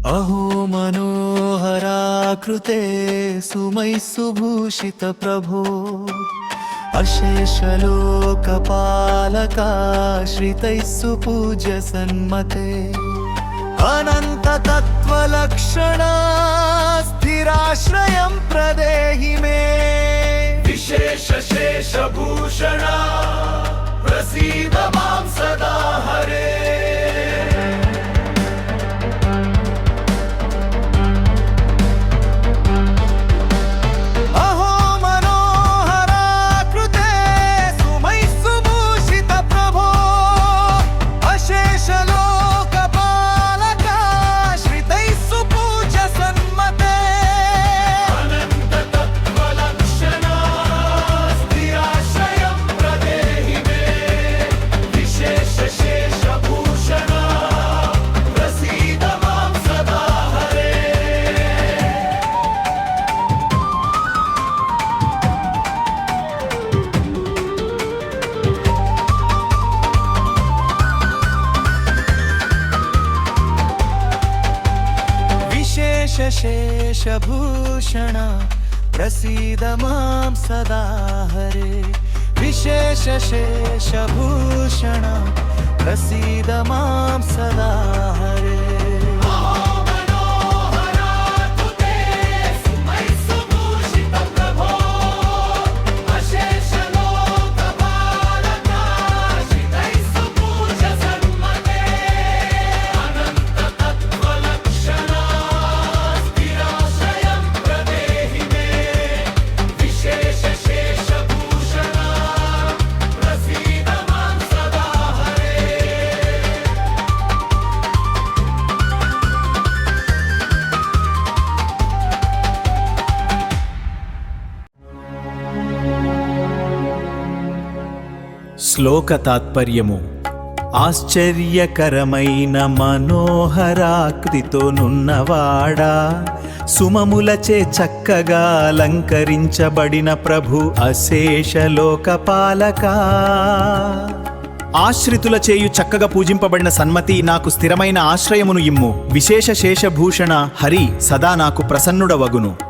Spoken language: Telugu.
अहो मनोहराकृते सुमैः सुभूषित प्रभो अशेषलोकपालका श्रितैः सुपूज्य सन्मते अनन्ततत्त्वलक्षणा स्थिराश्रयं प्रदेहि मे विशेषशेषभूषणा प्रसीद मां सदा हरे शेषभूषण प्रसीद मां सदा हरे विशेषशेषभूषण प्रसीद मां सदा हरे శ్లోక తాత్పర్యము. ఆశ్చర్యకరమైన మనోహరాకృతితో నున్నవాడా, సుమములచే చక్కగా అలంకరించబడిన ప్రభు అశేష లోకపాలకా. ఆశ్రితుల చేయు చక్కగా పూజింపబడిన సన్మతి నాకు స్థిరమైన ఆశ్రయమును ఇమ్ము. విశేష శేషభూషణ హరి సదా నాకు ప్రసన్నుడవగును.